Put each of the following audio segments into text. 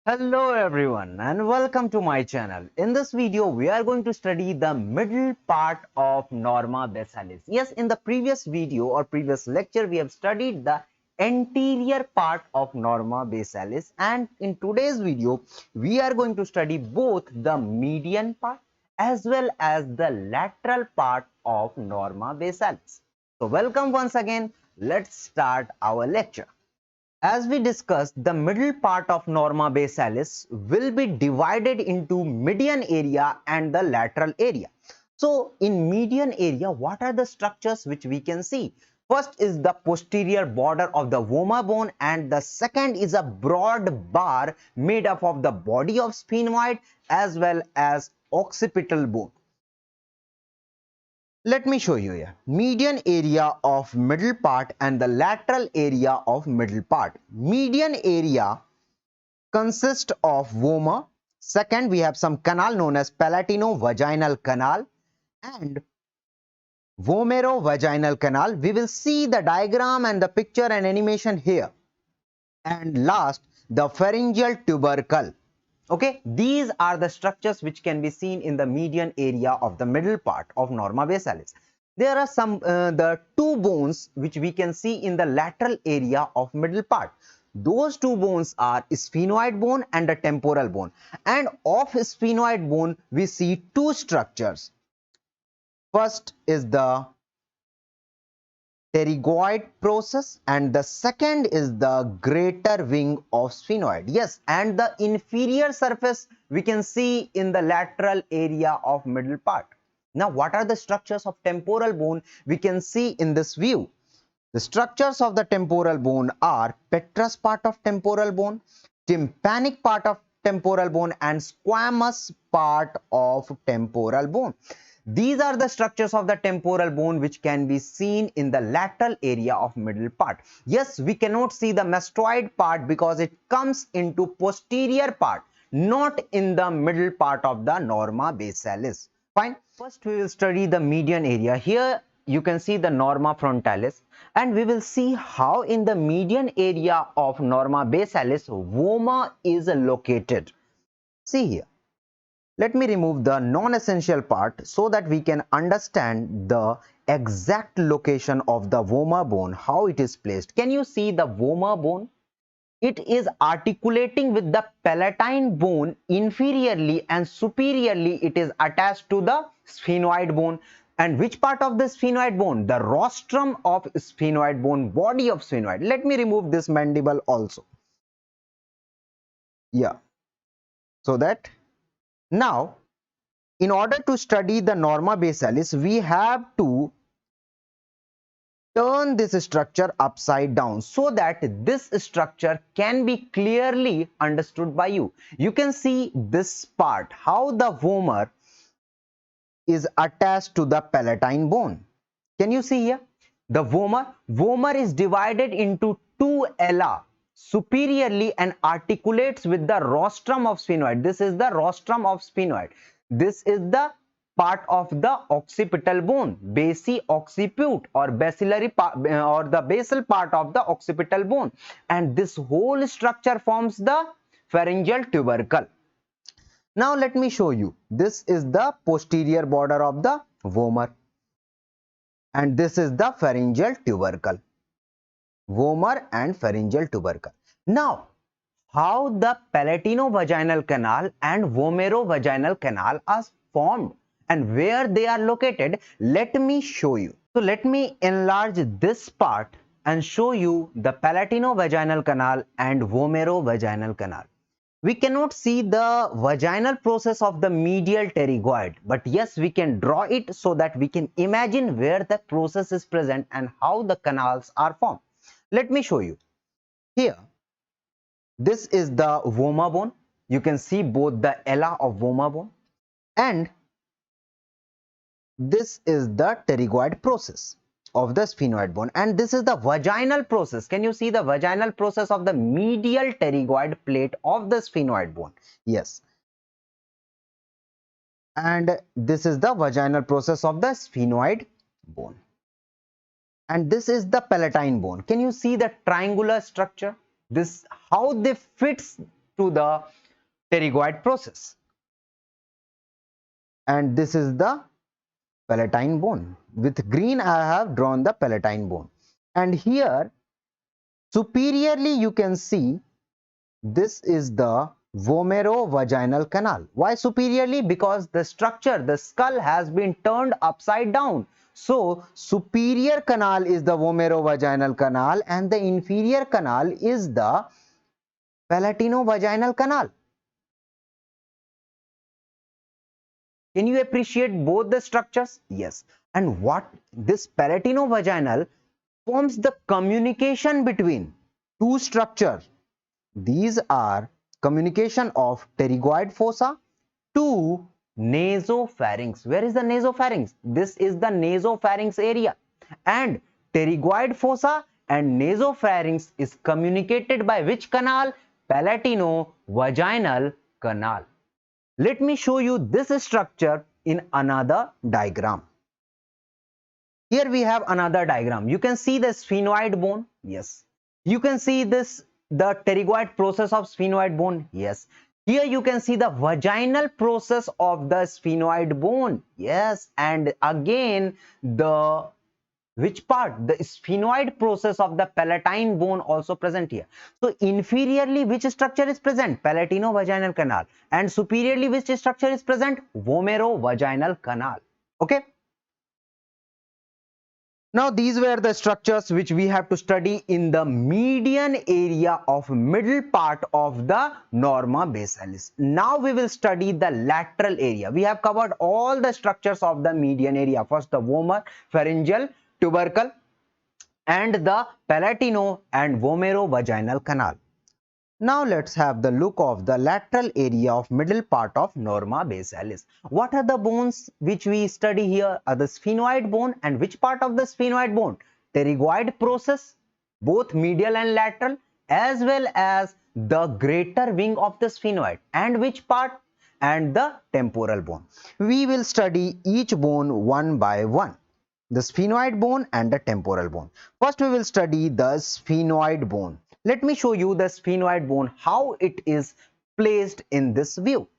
Hello everyone and welcome to my channel. In this video we are going to study the middle part of Norma Basalis. Yes, in the previous video or previous lecture we have studied the anterior part of Norma Basalis, and in today's video we are going to study both the median part as well as the lateral part of Norma Basalis. So welcome once again. Let's start our lecture. As we discussed, the middle part of Norma Basalis will be divided into median area and the lateral area. So in median area, what are the structures which we can see? First is the posterior border of the vomer bone, and the second is a broad bar made up of the body of sphenoid as well as occipital bone. Let me show you here. Median area of middle part and the lateral area of middle part. Median area consists of vomer. Second, we have some canal known as palatino-vaginal canal and vomero-vaginal canal. We will see the diagram and the picture and animation here. And last, the pharyngeal tubercle. Okay, these are the structures which can be seen in the median area of the middle part of Norma Basalis. There are some the two bones which we can see in the lateral area of middle part. Those two bones are sphenoid bone and the temporal bone. And of sphenoid bone we see two structures. First is the pterygoid process and the second is the greater wing of sphenoid. Yes, and the inferior surface we can see in the lateral area of middle part. Now what are the structures of temporal bone we can see in this view? The structures of the temporal bone are petrous part of temporal bone, tympanic part of temporal bone and squamous part of temporal bone. These are the structures of the temporal bone which can be seen in the lateral area of middle part. Yes, we cannot see the mastoid part because it comes into posterior part, not in the middle part of the Norma Basalis. Fine. First we will study the median area. Here you can see the Norma frontalis, and we will see how in the median area of Norma Basalis vomer is located. See here. Let me remove the non-essential part so that we can understand the exact location of the vomer bone, how it is placed. Can you see the vomer bone? It is articulating with the palatine bone inferiorly, and superiorly it is attached to the sphenoid bone. And which part of the sphenoid bone? The rostrum of sphenoid bone, body of sphenoid. Let me remove this mandible also. Yeah. So that now, in order to study the Norma Basalis, we have to turn this structure upside down so that this structure can be clearly understood by you. You can see this part, how the vomer is attached to the palatine bone. Can you see here? The vomer is divided into two ala superiorly and articulates with the rostrum of sphenoid. This is the rostrum of sphenoid. This is the part of the occipital bone, basi-occiput or bacillary or the basal part of the occipital bone, and this whole structure forms the pharyngeal tubercle. Now let me show you. This is the posterior border of the vomer, and this is the pharyngeal tubercle. Vomer and pharyngeal tubercle. Now, how the palatino-vaginal canal and vomero-vaginal canal are formed and where they are located, let me show you. So let me enlarge this part and show you the palatino-vaginal canal and vomero-vaginal canal. We cannot see the vaginal process of the medial pterygoid, but yes, we can draw it so that we can imagine where the process is present and how the canals are formed. Let me show you. Here, this is the vomer bone. You can see both the ala of vomer bone, and this is the pterygoid process of the sphenoid bone, and this is the vaginal process. Can you see the vaginal process of the medial pterygoid plate of the sphenoid bone? Yes. And this is the vaginal process of the sphenoid bone, and this is the palatine bone. Can you see the triangular structure? This how they fits to the pterygoid process. And this is the palatine bone. With green I have drawn the palatine bone, and here superiorly you can see this is the vomerovaginal canal. Why superiorly? Because the structure, the skull has been turned upside down. So superior canal is the vomerovaginal canal and the inferior canal is the palatinovaginal canal. Can you appreciate both the structures? Yes. And what this palatinovaginal forms the communication between two structures. These are communication of pterygoid fossa to nasopharynx. Where is the nasopharynx? This is the nasopharynx area, and pterygoid fossa and nasopharynx is communicated by which canal? Palatino-vaginal canal. Let me show you this structure in another diagram. Here we have another diagram. You can see the sphenoid bone. Yes. You can see this, the pterygoid process of sphenoid bone. Yes. Here you can see the vaginal process of the sphenoid bone. Yes. And again, the which part? The sphenoid process of the palatine bone also present here. So inferiorly, which structure is present? Palatino-vaginal canal. And superiorly, which structure is present? Vomerovaginal canal. Okay. Now these were the structures which we have to study in the median area of middle part of the Norma Basalis. Now we will study the lateral area. We have covered all the structures of the median area. First the vomer, pharyngeal, tubercle, and the palatino and vomerovaginal canal. Now let's have the look of the lateral area of middle part of Norma Basalis. What are the bones which we study here? Are the sphenoid bone, and which part of the sphenoid bone? Pterygoid process, both medial and lateral, as well as the greater wing of the sphenoid. And which part? And the temporal bone. We will study each bone one by one. The sphenoid bone and the temporal bone. First we will study the sphenoid bone. Let me show you the sphenoid bone, how it is placed in this view.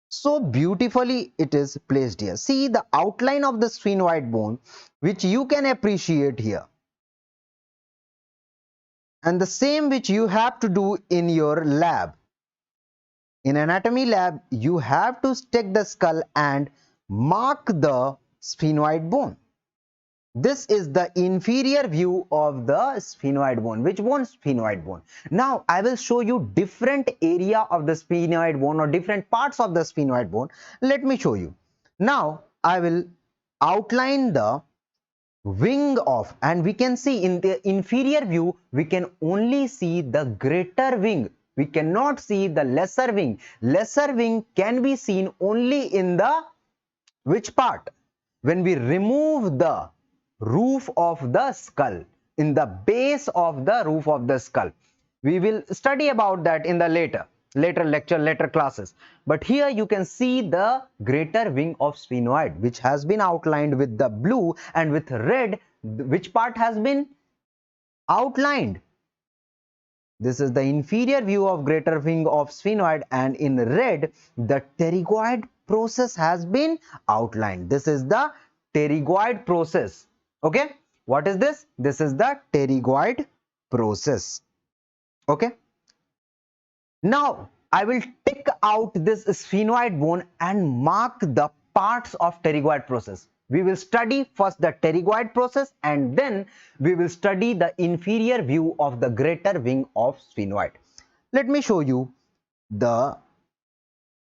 So beautifully it is placed here. See the outline of the sphenoid bone, which you can appreciate here. And the same which you have to do in your lab. In anatomy lab, you have to take the skull and mark the sphenoid bone. This is the inferior view of the sphenoid bone. Which bone? Sphenoid bone. Now I will show you different area of the sphenoid bone or different parts of the sphenoid bone. Let me show you. Now I will outline the wing of, and we can see in the inferior view we can only see the greater wing. We cannot see the lesser wing. Lesser wing can be seen only in the which part? When we remove the roof of the skull, in the base of the roof of the skull. We will study about that in the later lecture, later classes. But here you can see the greater wing of sphenoid, which has been outlined with the blue, and with red, which part has been outlined? This is the inferior view of greater wing of sphenoid, and in red the pterygoid process has been outlined. This is the pterygoid process. Okay, what is this? This is the pterygoid process. Okay, now I will take out this sphenoid bone and mark the parts of pterygoid process. We will study first the pterygoid process, and then we will study the inferior view of the greater wing of sphenoid. Let me show you the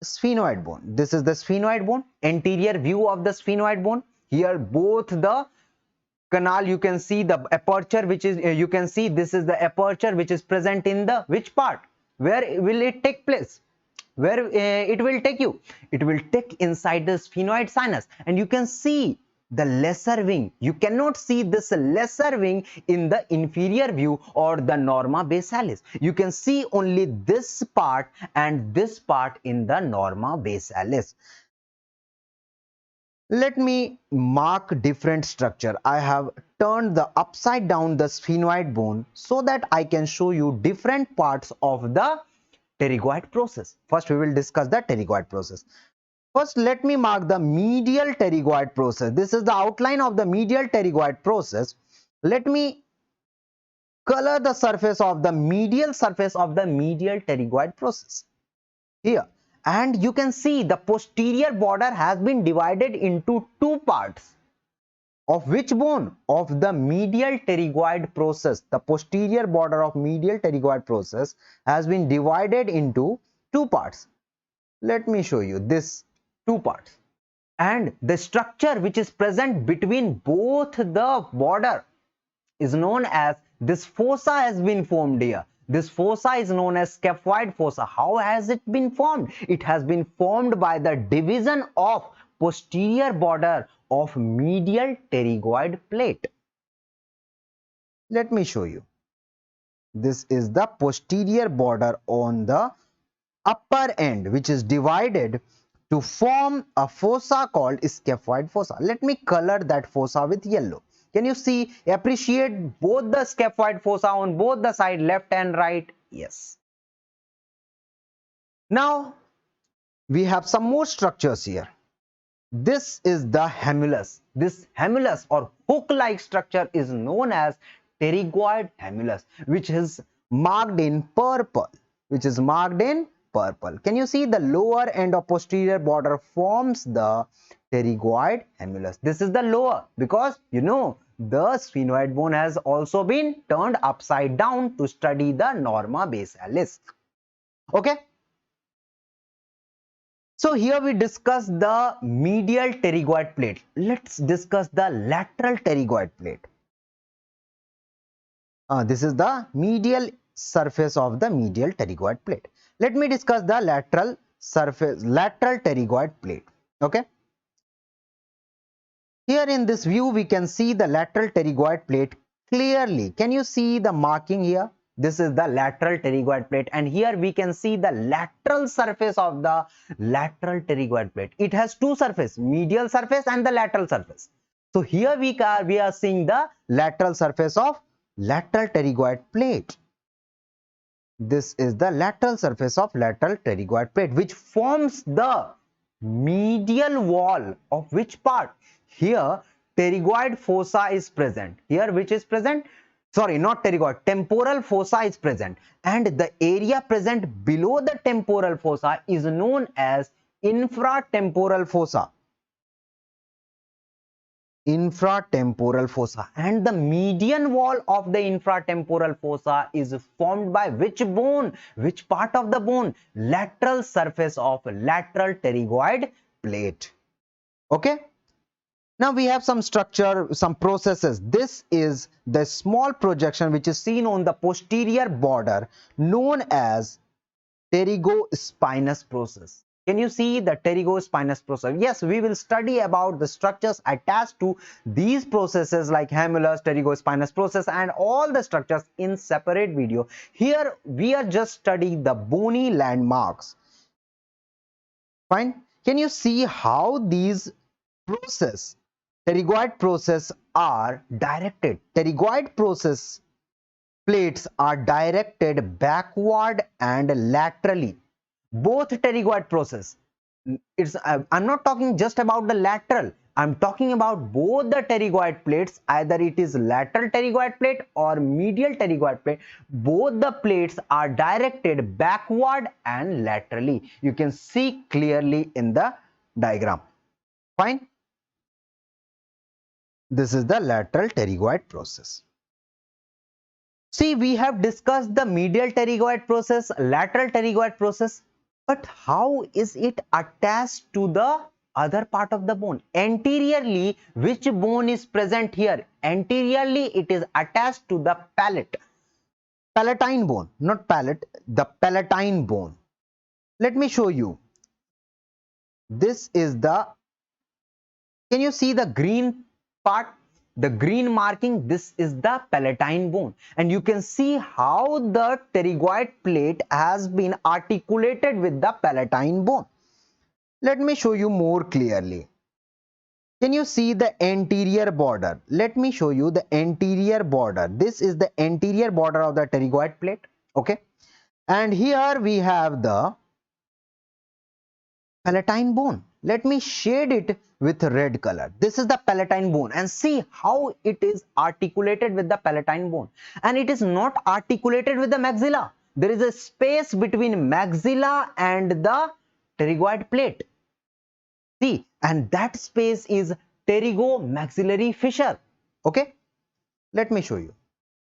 sphenoid bone. This is the sphenoid bone, anterior view of the sphenoid bone. Here both the canal, you can see the aperture which is you can see this is the aperture which is present in the which part? Where will it take place? Where it will take you? It will take inside the sphenoid sinus, and you can see the lesser wing. You cannot see this lesser wing in the inferior view or the Norma Basalis. You can see only this part and this part in the Norma Basalis. Let me mark different structure. I have turned the upside down the sphenoid bone so that I can show you different parts of the pterygoid process. First, we will discuss the pterygoid process. First, let me mark the medial pterygoid process. This is the outline of the medial pterygoid process. Let me color the surface of the medial pterygoid process here. And you can see the posterior border has been divided into two parts. Of which bone? Of the medial pterygoid process. The posterior border of medial pterygoid process has been divided into two parts. Let me show you this two parts. And the structure which is present between both the border is known as, this fossa has been formed here. This fossa is known as scaphoid fossa. How has it been formed? It has been formed by the division of posterior border of medial pterygoid plate. Let me show you. This is the posterior border on the upper end, which is divided to form a fossa called scaphoid fossa. Let me color that fossa with yellow. Can you see, appreciate both the scaphoid fossa on both the side, left and right? Yes. Now we have some more structures here. This is the hamulus. This hamulus or hook-like structure is known as pterygoid hamulus, which is marked in purple. Can you see the lower end of posterior border forms the pterygoid hamulus? This is the lower, because you know the sphenoid bone has also been turned upside down to study the Norma Basalis. Okay. So here we discuss the medial pterygoid plate. Let's discuss the lateral pterygoid plate. This is the medial surface of the medial pterygoid plate. Let me discuss the lateral pterygoid plate. Okay. Here in this view, we can see the lateral pterygoid plate clearly. Can you see the marking here? This is the lateral pterygoid plate, and here we can see the lateral surface of the lateral pterygoid plate. It has two surfaces, medial surface and the lateral surface. So here we are seeing the lateral surface of lateral pterygoid plate. This is the lateral surface of lateral pterygoid plate, which forms the medial wall of which part? Here pterygoid fossa is present. Here which is present? Sorry, not pterygoid, temporal fossa is present, and the area present below the temporal fossa is known as infratemporal fossa. Infratemporal fossa, and the median wall of the infratemporal fossa is formed by which bone? Which part of the bone? Lateral surface of lateral pterygoid plate. Okay. Now we have some structure, some processes. This is the small projection which is seen on the posterior border, known as pterygospinous process. Can you see the pterygospinous process? Yes, we will study about the structures attached to these processes like hamulus, pterygospinous process, and all the structures in separate video. Here we are just studying the bony landmarks. Fine. Can you see how these pterygoid process are directed? Pterygoid process plates are directed backward and laterally. Both pterygoid process. I'm not talking just about the lateral. I'm talking about both the pterygoid plates. Either it is lateral pterygoid plate or medial pterygoid plate. Both the plates are directed backward and laterally. You can see clearly in the diagram. Fine. This is the lateral pterygoid process. See, we have discussed the medial pterygoid process, lateral pterygoid process, but how is it attached to the other part of the bone? Anteriorly, which bone is present here? Anteriorly, it is attached to the palate. Palatine bone, not palate, the palatine bone. Let me show you. This is the, can you see the green part? The green marking, this is the palatine bone, and you can see how the pterygoid plate has been articulated with the palatine bone. Let me show you more clearly. Can you see the anterior border? Let me show you the anterior border. This is the anterior border of the pterygoid plate. Okay. And here we have the palatine bone. Let me shade it with red color. This is the palatine bone, and see how it is articulated with the palatine bone, and it is not articulated with the maxilla. There is a space between maxilla and the pterygoid plate. See, and that space is pterygomaxillary fissure. Okay, let me show you.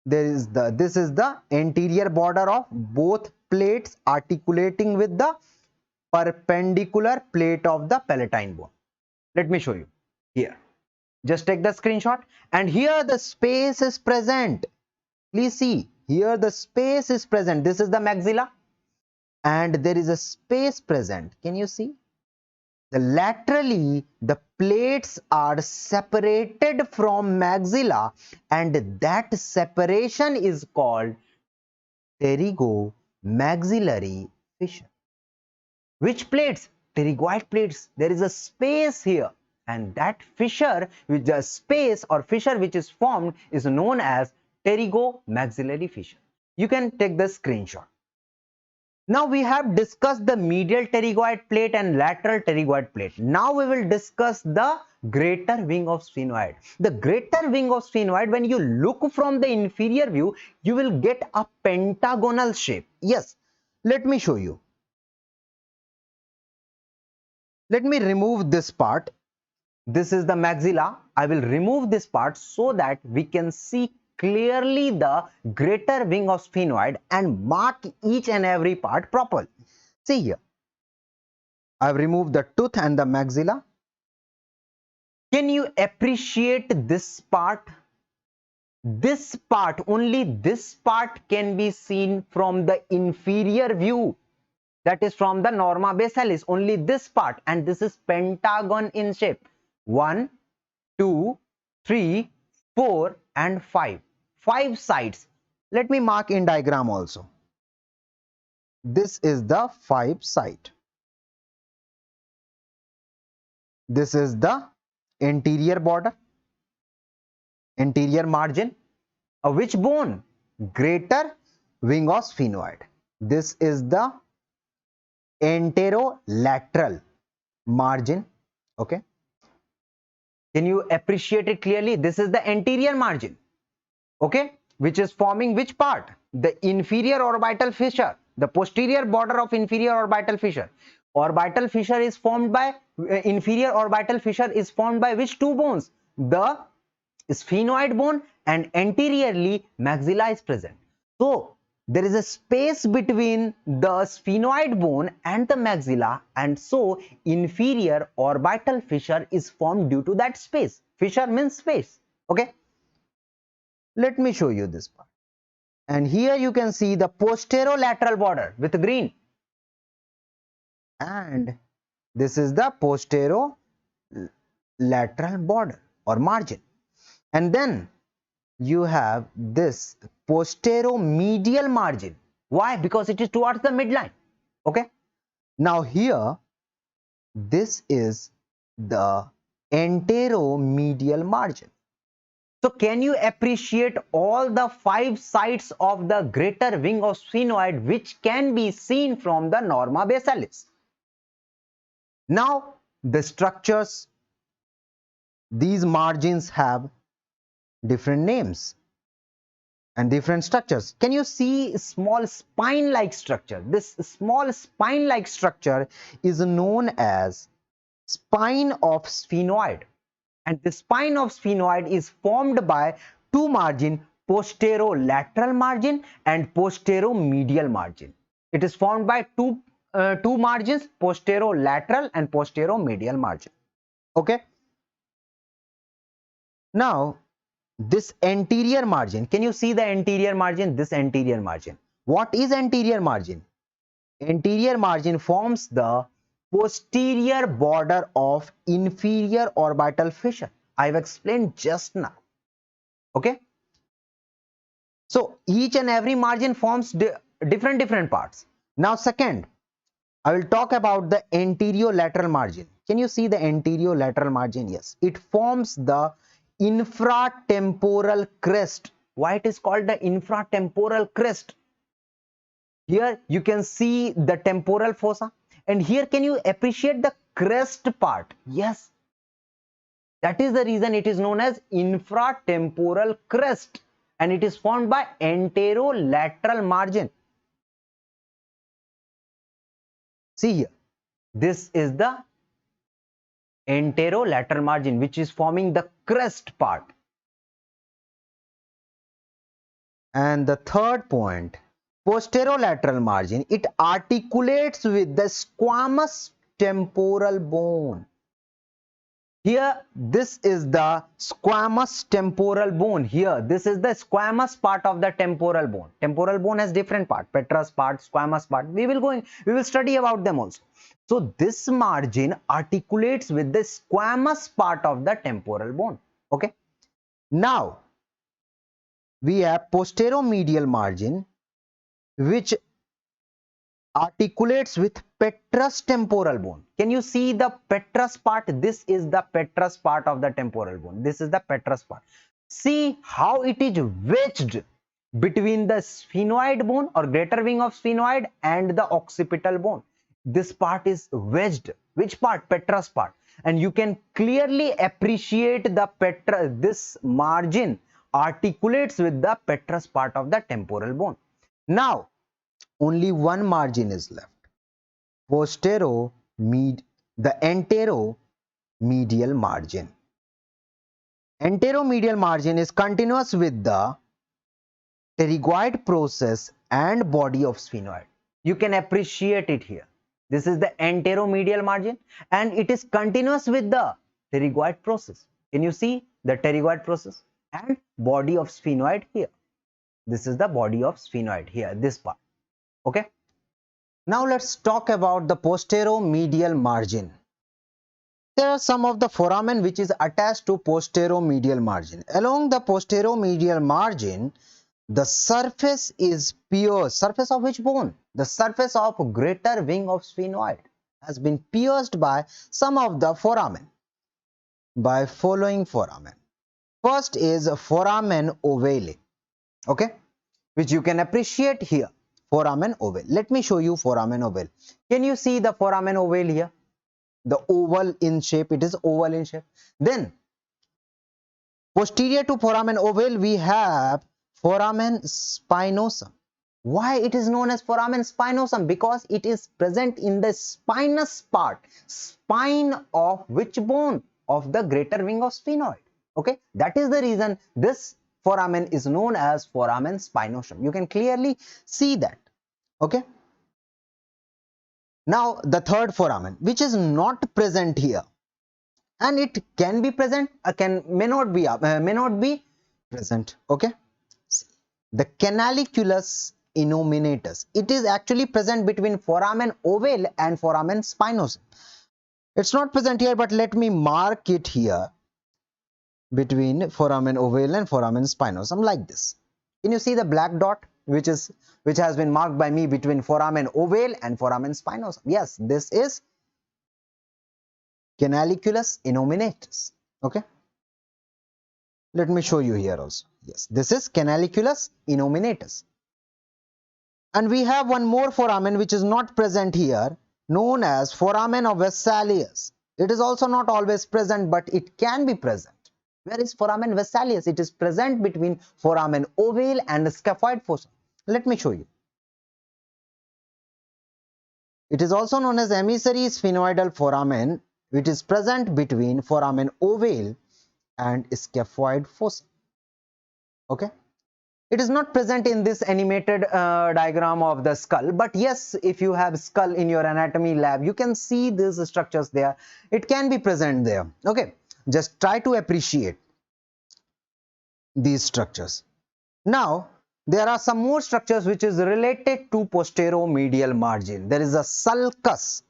This is the anterior border of both plates articulating with the perpendicular plate of the palatine bone. Let me show you here. Just take the screenshot, and here the space is present. Please see, here the space is present. This is the maxilla, and there is a space present. Can you see? Laterally, the plates are separated from maxilla, and that separation is called pterygomaxillary fissure. Which plates? Pterygoid plates. There is a space here, and that fissure, with the space or fissure which is formed, is known as pterygomaxillary fissure. You can take the screenshot. Now we have discussed the medial pterygoid plate and lateral pterygoid plate. Now we will discuss the greater wing of sphenoid. The greater wing of sphenoid, when you look from the inferior view, you will get a pentagonal shape. Yes, let me show you. Let me remove this part. This is the maxilla. I will remove this part so that we can see clearly the greater wing of sphenoid and mark each and every part properly. See here, I have removed the tooth and the maxilla. Can you appreciate this part? This part, only this part can be seen from the inferior view. That is from the Norma Basalis, only this part, and this is pentagon in shape. 1, 2, 3, 4 and 5. 5 sides. Let me mark in diagram also. This is the 5 side. This is the anterior border, anterior margin. Which bone? Greater wing of sphenoid. This is the anterolateral margin. Okay, can you appreciate it clearly? This is the anterior margin, okay, which is forming which part? The inferior orbital fissure, the posterior border of inferior orbital fissure. Orbital fissure is formed by inferior orbital fissure is formed by which two bones? The sphenoid bone, and anteriorly maxilla is present. So there is a space between the sphenoid bone and the maxilla, and so inferior orbital fissure is formed due to that space. Fissure means space. Okay, let me show you this part. And here you can see the posterolateral border with green, and this is the posterolateral border or margin. And then you have this posteromedial margin. Why? Because it is towards the midline. Okay, now here this is the anteromedial margin. So can you appreciate all the 5 sides of the greater wing of sphenoid which can be seen from the Norma Basalis? Now the structures, these margins have different names and different structures. Can you see small spine-like structure? This small spine-like structure is known as spine of sphenoid, and the spine of sphenoid is formed by two margin, posterolateral margin and posteromedial margin. It is formed by two margins, posterolateral and posteromedial margin. Okay, now this anterior margin, can you see the anterior margin? This anterior margin, what is anterior margin? Anterior margin forms the posterior border of inferior orbital fissure. I have explained just now. Okay, so each and every margin forms different parts. Now second, I will talk about the anterolateral margin. Can you see the anterolateral margin? Yes, it forms the infratemporal crest. Why it is called the infratemporal crest? Here you can see the temporal fossa, and here can you appreciate the crest part? Yes, that is the reason it is known as infratemporal crest, and it is formed by anterolateral margin. See here, this is the anterolateral margin which is forming the crest part. And the third point, posterolateral margin, it articulates with the squamous temporal bone. Here, this is the squamous temporal bone. Here, this is the squamous part of the temporal bone. Temporal bone has different part, petrous part, squamous part. We will study about them also. So this margin articulates with the squamous part of the temporal bone. Okay. Now we have posteromedial margin, which articulates with petrous temporal bone. Can you see the petrous part? This is the petrous part of the temporal bone. This is the petrous part. See how it is wedged between the sphenoid bone or greater wing of sphenoid and the occipital bone. This part is wedged. Which part? Petrous part. And you can clearly appreciate the this margin articulates with the petrous part of the temporal bone. Now only one margin is left, the anteromedial margin. Anteromedial margin is continuous with the pterygoid process and body of sphenoid. You can appreciate it here. This is the anteromedial margin and it is continuous with the pterygoid process. Can you see the pterygoid process and body of sphenoid here? This is the body of sphenoid here, this part. Okay. Now let's talk about the posteromedial margin. There are some of the foramen which is attached to posteromedial margin. Along the posteromedial margin, the surface is pierced. Surface of which bone? The surface of greater wing of sphenoid has been pierced by some of the foramen. By following foramen. First is foramen ovale. Okay, which you can appreciate here. Foramen ovale. Let me show you foramen ovale. Can you see the foramen ovale here? The oval in shape. It is oval in shape. Then posterior to foramen ovale we have foramen spinosum. Why it is known as foramen spinosum? Because it is present in the spinous part. Spine of which bone? Of the greater wing of sphenoid. Okay, that is the reason this foramen is known as foramen spinosum. You can clearly see that. Okay. Now the third foramen, which is not present here, and it can be present, may not be present. Okay. The canaliculus innominatus. It is actually present between foramen ovale and foramen spinosum. It's not present here, but let me mark it here between foramen ovale and foramen spinosum like this. Can you see the black dot which has been marked by me between foramen ovale and foramen spinosum? Yes, this is canaliculus innominatus. Okay, let me show you here also. Yes, this is canaliculus innominatus. And we have one more foramen which is not present here, known as foramen of Vesalius. It is also not always present, but it can be present. Where is foramen Vesalius? It is present between foramen ovale and scaphoid fossa. Let me show you. It is also known as emissary sphenoidal foramen, which is present between foramen ovale and scaphoid fossa. Okay. It is not present in this animated diagram of the skull, but yes, if you have skull in your anatomy lab, you can see these structures there. It can be present there. Okay, just try to appreciate these structures. Now, there are some more structures which is related to posteromedial margin. There is a sulcus.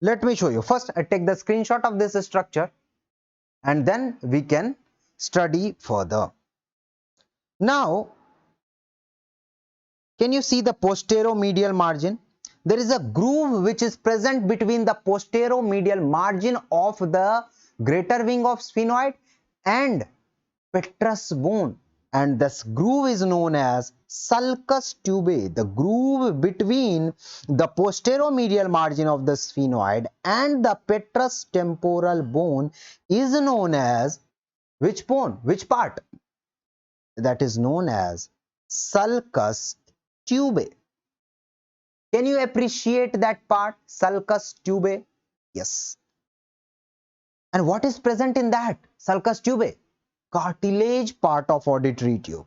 Let me show you. First, I take the screenshot of this structure and then we can study further. Now, can you see the posteromedial margin? There is a groove which is present between the posteromedial margin of the greater wing of sphenoid and petrous bone, and this groove is known as sulcus tubae, the groove between the posteromedial margin of the sphenoid and the petrous temporal bone is known as which bone? Which part? That is known as sulcus tubae. Can you appreciate that part? Sulcus tubae. Yes. And what is present in that sulcus tubae? Cartilage part of auditory tube.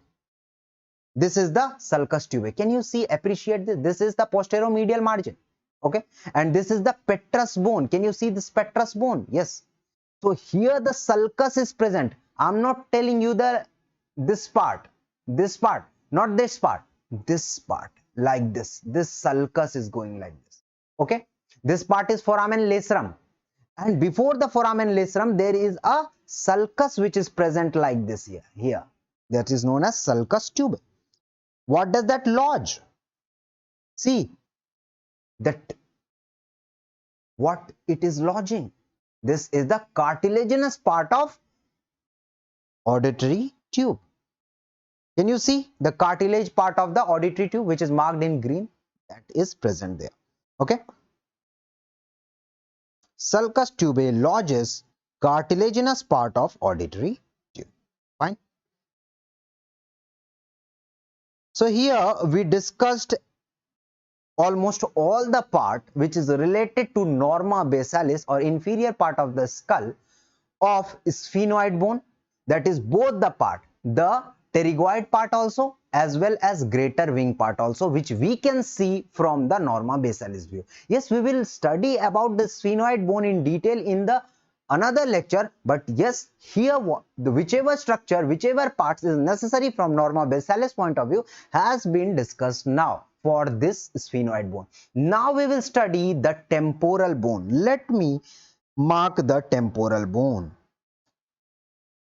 This is the sulcus tubae. Can you see, appreciate this? This is the posteromedial margin. Okay. And this is the petrous bone. Can you see this petrous bone? Yes. So here the sulcus is present. I'm not telling you this part, not this part, this part, like this. This sulcus is going like this. Okay. This part is foramen lacerum. And before the foramen lacerum, there is a sulcus which is present like this here. That is known as sulcus tubae. What does that lodge? See that what it is lodging. This is the cartilaginous part of auditory tube. Can you see the cartilage part of the auditory tube which is marked in green? That is present there. Okay. Sulcus tubae lodges cartilaginous part of auditory tube. Fine. So here we discussed almost all the part which is related to Norma Basalis or inferior part of the skull of sphenoid bone, that is both the part, the pterygoid part also as well as greater wing part also, which we can see from the Norma Basalis view. Yes, we will study about the sphenoid bone in detail in the another lecture, but yes, here whichever structure, whichever parts is necessary from Norma Basalis point of view has been discussed now for this sphenoid bone. Now we will study the temporal bone. Let me mark the temporal bone.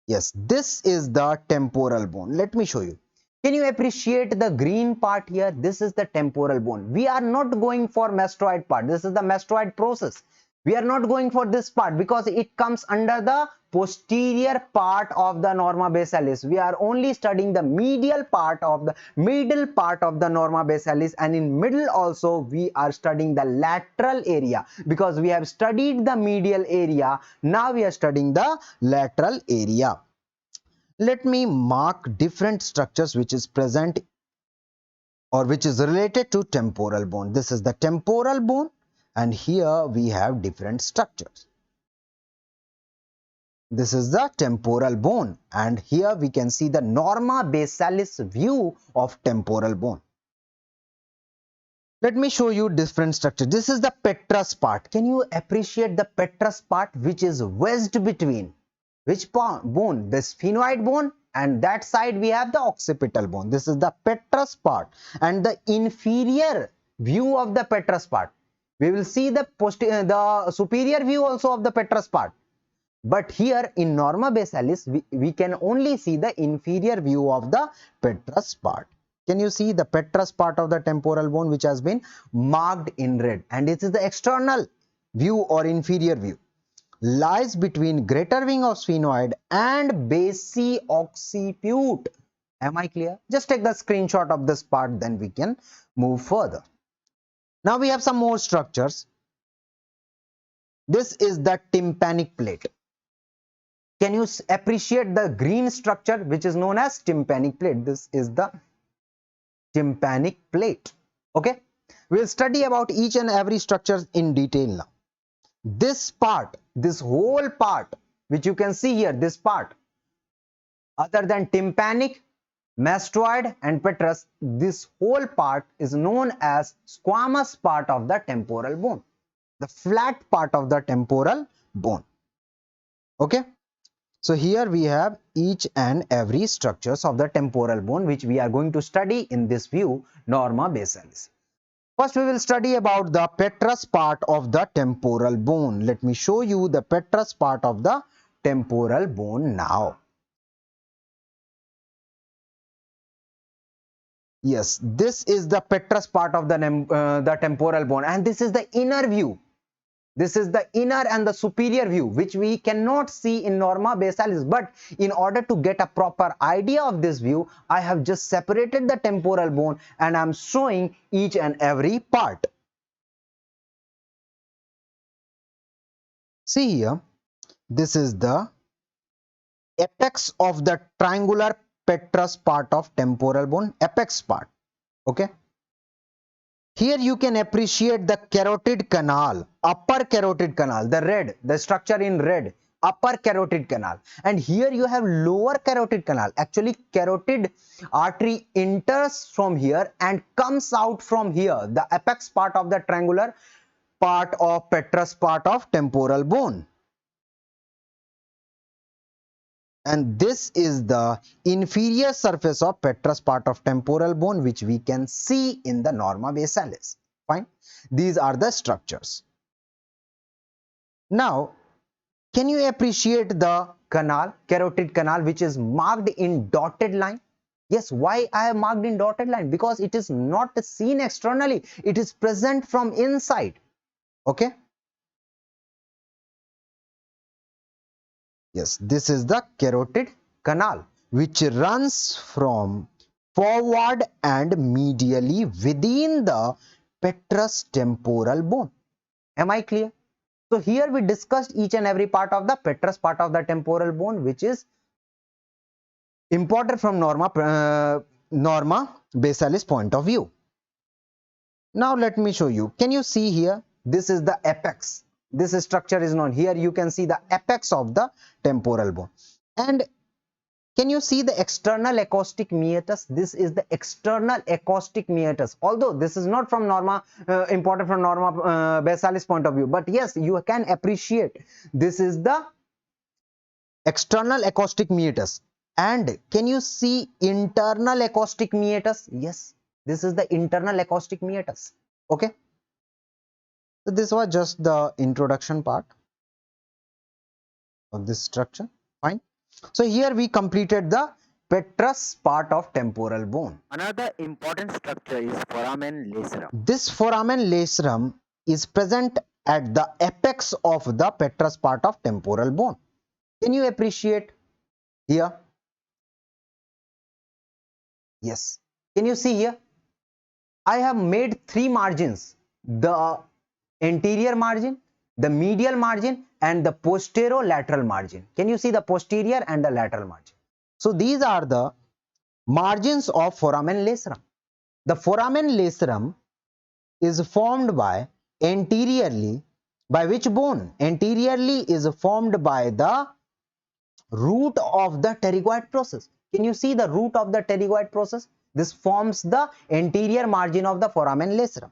Yes, this is the temporal bone. Let me show you. Can you appreciate the green part here? This is the temporal bone. We are not going for mastoid part. This is the mastoid process. We are not going for this part because it comes under the posterior part of the Norma Basalis. We are only studying the medial part of the middle part of the Norma Basalis, and in middle also we are studying the lateral area because we have studied the medial area. Now we are studying the lateral area. Let me mark different structures which is present or which is related to temporal bone. This is the temporal bone, and here we have different structures. This is the temporal bone, and here we can see the Norma Basalis view of temporal bone. Let me show you different structure. This is the petrous part. Can you appreciate the petrous part which is wedged between which bone? The sphenoid bone, and that side we have the occipital bone. This is the petrous part, and the inferior view of the petrous part. We will see the superior view also of the petrous part. But here in Norma Basalis, we can only see the inferior view of the petrous part. Can you see the petrous part of the temporal bone which has been marked in red? And this is the external view or inferior view. Lies between greater wing of sphenoid and basi occiput. Am I clear? Just take the screenshot of this part, then we can move further. Now we have some more structures. This is the tympanic plate. Can you appreciate the green structure which is known as tympanic plate? This is the tympanic plate. Okay, we'll study about each and every structure in detail now. This part, this whole part which you can see here, this part, other than tympanic, mastoid and petrous, this whole part is known as squamous part of the temporal bone, the flat part of the temporal bone. Okay, so here we have each and every structures of the temporal bone which we are going to study in this view, Norma Basalis. First we will study about the petrous part of the temporal bone. Let me show you the petrous part of the temporal bone now. Yes, this is the petrous part of the temporal bone, and this is the inner view. This is the inner and the superior view, which we cannot see in Norma Basalis. But in order to get a proper idea of this view, I have just separated the temporal bone and I'm showing each and every part. See here, this is the apex of the triangular petrous part of temporal bone, apex part. Okay. Here you can appreciate the carotid canal, upper carotid canal, the red, the structure in red, upper carotid canal. And here you have lower carotid canal. Actually, carotid artery enters from here and comes out from here, the apex part of the triangular part of petrous part of temporal bone. And this is the inferior surface of petrous part of temporal bone, which we can see in the Norma Basalis. Fine. These are the structures. Now, can you appreciate the canal, carotid canal, which is marked in dotted line? Yes, why I have marked in dotted line? Because it is not seen externally. It is present from inside. Okay. Yes, this is the carotid canal, which runs from forward and medially within the petrous temporal bone. Am I clear? So here we discussed each and every part of the petrous part of the temporal bone, which is important from Norma Basalis point of view. Now let me show you. Can you see here? This is the apex. This structure is known. Here you can see the apex of the temporal bone. And can you see the external acoustic meatus? This is the external acoustic meatus. Although this is not from important from Norma Basalis point of view, but yes, you can appreciate this is the external acoustic meatus. And can you see internal acoustic meatus? Yes, this is the internal acoustic meatus. Okay. So this was just the introduction part of this structure. Fine. So here we completed the petrous part of temporal bone. Another important structure is foramen lacerum. This foramen lacerum is present at the apex of the petrous part of temporal bone. Can you appreciate here? Yes. Can you see here? I have made three margins: the anterior margin, the medial margin, and the posterolateral margin. Can you see the posterior and the lateral margin? So these are the margins of foramen lacerum. The foramen lacerum is formed by anteriorly, by which bone? Anteriorly is formed by the root of the pterygoid process. Can you see the root of the pterygoid process? This forms the anterior margin of the foramen lacerum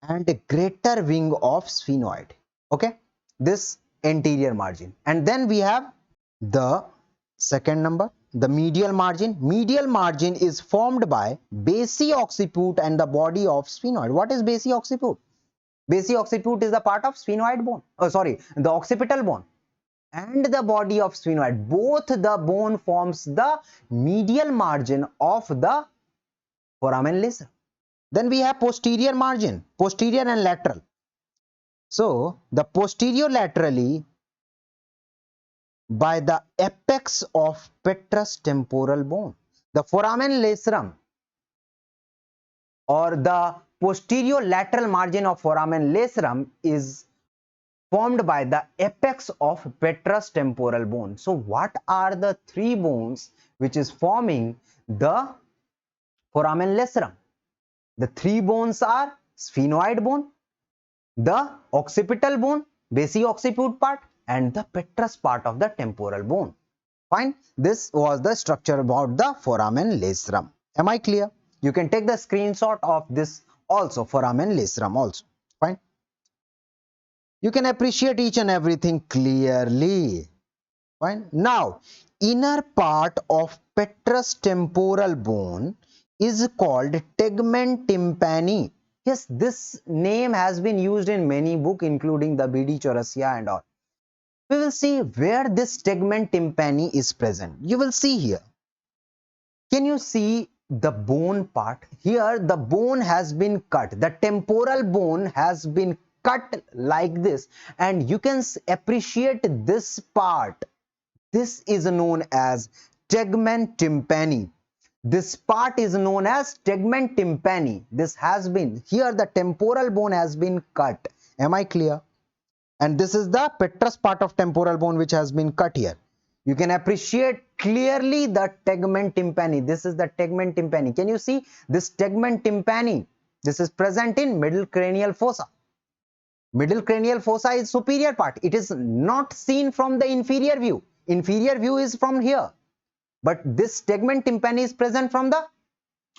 and a greater wing of sphenoid. Okay, this anterior margin. And then we have the second number, the medial margin. Medial margin is formed by basi-occiput and the body of sphenoid. What is basi-occiput? Basi-occiput is the part of sphenoid bone. Oh, sorry, the occipital bone and the body of sphenoid. Both the bone forms the medial margin of the foramen lacerum. Then we have posterior margin, posterior and lateral. So the posterior laterally by the apex of petrous temporal bone. The foramen lacerum or the posterior lateral margin of foramen lacerum is formed by the apex of petrous temporal bone. So what are the three bones which is forming the foramen lacerum? The three bones are sphenoid bone, the occipital bone, basi-occiput part, and the petrous part of the temporal bone. Fine. This was the structure about the foramen lacerum. Am I clear? You can take the screenshot of this also, foramen lacerum also. Fine. You can appreciate each and everything clearly. Fine. Now, inner part of petrous temporal bone is called tegmen tympani. Yes, this name has been used in many books, including the BD Chaurasia and all. We will see where this tegmen tympani is present. You will see here. Can you see the bone part? Here, the bone has been cut. The temporal bone has been cut like this, and you can appreciate this part. This is known as tegment tympani. This part is known as tegment tympani. This has been here, the temporal bone has been cut. Am I clear? And this is the petrous part of temporal bone which has been cut here. You can appreciate clearly the tegment tympani. This is the tegment tympani. Can you see this tegment tympani? This is present in middle cranial fossa. Middle cranial fossa is superior part. It is not seen from the inferior view. Inferior view is from here. But this tegment tympani is present from the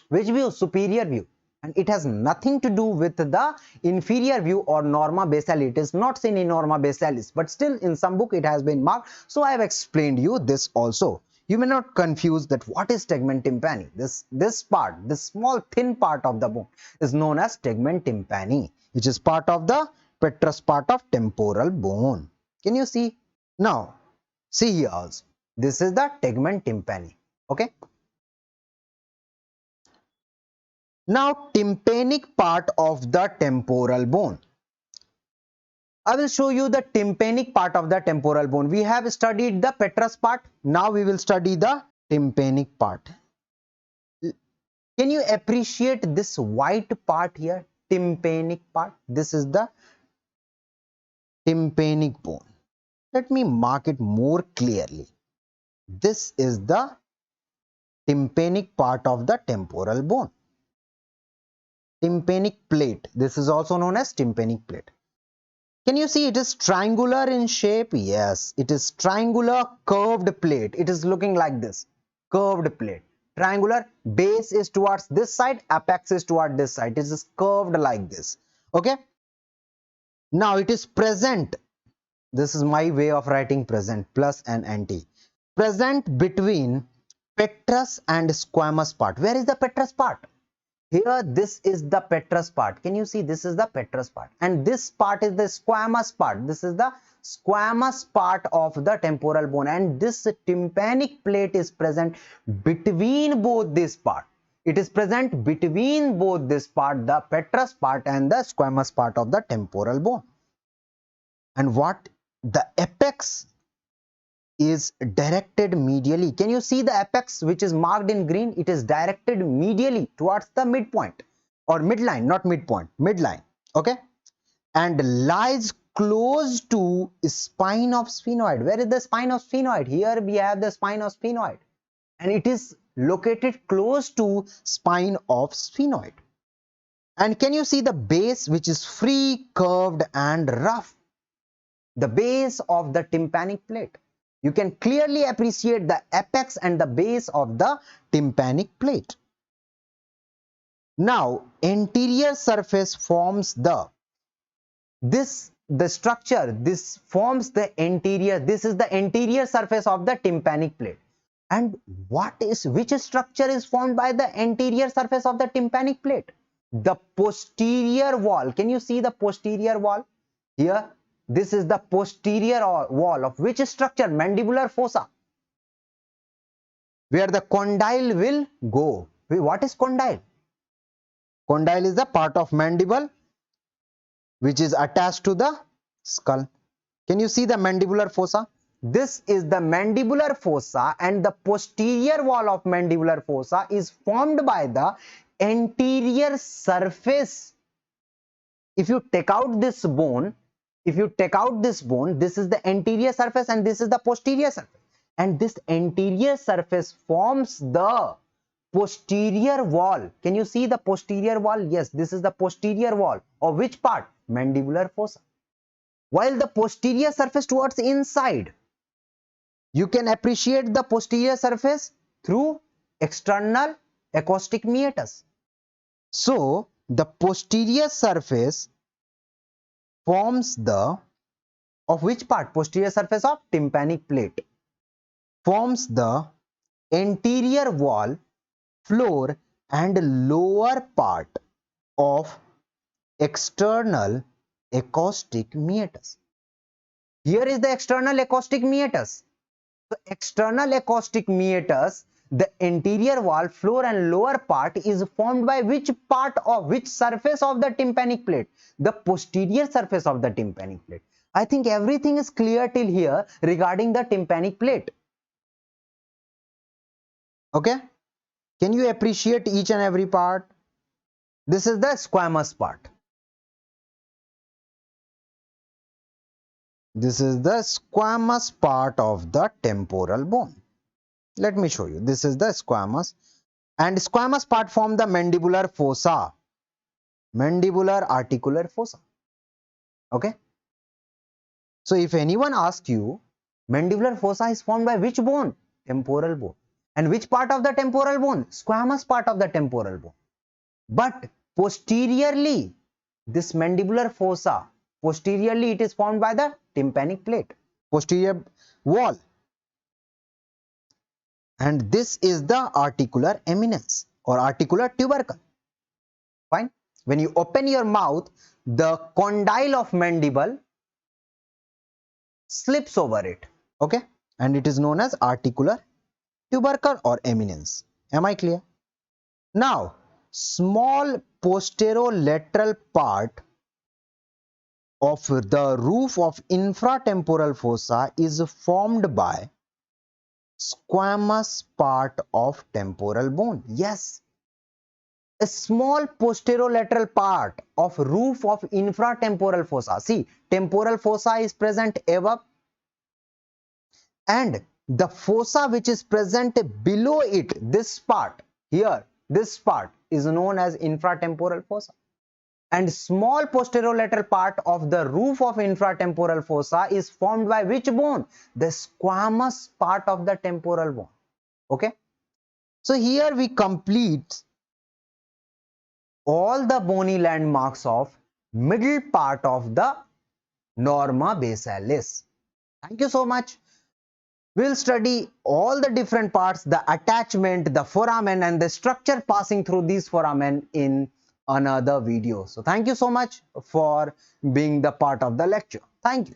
which view? Superior view. And it has nothing to do with the inferior view or Norma Basalis. It is not seen in Norma Basalis, but still in some book it has been marked. So I have explained you this also. You may not confuse that what is tegment tympani. This part, this small thin part of the bone is known as tegment tympani, which is part of the petrous part of temporal bone. Can you see? Now, see here also. This is the tegment tympani. Okay. Now, tympanic part of the temporal bone. I will show you the tympanic part of the temporal bone. We have studied the petrous part. Now we will study the tympanic part. Can you appreciate this white part here? Tympanic part. This is the tympanic bone. Let me mark it more clearly. This is the tympanic part of the temporal bone. Tympanic plate. This is also known as tympanic plate. Can you see it is triangular in shape? Yes, it is triangular curved plate. It is looking like this. Curved plate. Triangular, base is towards this side, apex is toward this side. It is curved like this. Okay. Now it is present. This is my way of writing present, plus and anti. Present between petrous and squamous part. Where is the petrous part? Here, this is the petrous part. Can you see? This is the petrous part, and this part is the squamous part. This is the squamous part of the temporal bone, and this tympanic plate is present between both this part. It is present between both this part, the petrous part and the squamous part of the temporal bone. And what the apex is directed medially. Can you see the apex which is marked in green? It is directed medially towards the midpoint or midline, not midpoint, midline. Okay. And lies close to spine of sphenoid. Where is the spine of sphenoid? Here we have the spine of sphenoid, and it is located close to spine of sphenoid. And can you see the base which is free, curved and rough? The base of the tympanic plate. You can clearly appreciate the apex and the base of the tympanic plate. Now, anterior surface forms the structure. This forms the anterior. This is the anterior surface of the tympanic plate. And which structure is formed by the anterior surface of the tympanic plate? The posterior wall. Can you see the posterior wall here? This is the posterior wall of which structure? Mandibular fossa, where the condyle will go. What is condyle? Condyle is the part of mandible which is attached to the skull. Can you see the mandibular fossa? This is the mandibular fossa, and the posterior wall of mandibular fossa is formed by the anterior surface. If you take out this bone, this is the anterior surface and this is the posterior surface, and this anterior surface forms the posterior wall. Can you see the posterior wall? Yes, this is the posterior wall of which part? Mandibular fossa. While the posterior surface towards the inside, you can appreciate the posterior surface through external acoustic meatus. So the posterior surface forms the of which part? Posterior surface of tympanic plate. Forms the anterior wall, floor and lower part of external acoustic meatus. Here is the external acoustic meatus. So external acoustic meatus, the anterior wall, floor and lower part is formed by which part of which surface of the tympanic plate? The posterior surface of the tympanic plate. I think everything is clear till here regarding the tympanic plate. Okay, can you appreciate each and every part? This is the squamous part. This is the squamous part of the temporal bone. Let me show you. This is the squamous, and squamous part form the mandibular fossa, mandibular articular fossa. Okay, so if anyone asks you, mandibular fossa is formed by which bone? Temporal bone. And which part of the temporal bone? Squamous part of the temporal bone. But posteriorly, this mandibular fossa, posteriorly it is formed by the tympanic plate, posterior wall. And this is the articular eminence or articular tubercle. Fine. When you open your mouth, the condyle of mandible slips over it. Okay, and it is known as articular tubercle or eminence. Am I clear? Now, small posterolateral part of the roof of infratemporal fossa is formed by squamous part of temporal bone. Yes, a small posterolateral part of roof of infratemporal fossa. See, temporal fossa is present above, and the fossa which is present below it, this part here, this part is known as infratemporal fossa. And small posterolateral part of the roof of infratemporal fossa is formed by which bone? The squamous part of the temporal bone. Okay, so here we complete all the bony landmarks of middle part of the Norma Basalis. Thank you so much. We'll study all the different parts, the attachment, the foramen, and the structure passing through these foramen in another video. So thank you so much for being the part of the lecture. Thank you.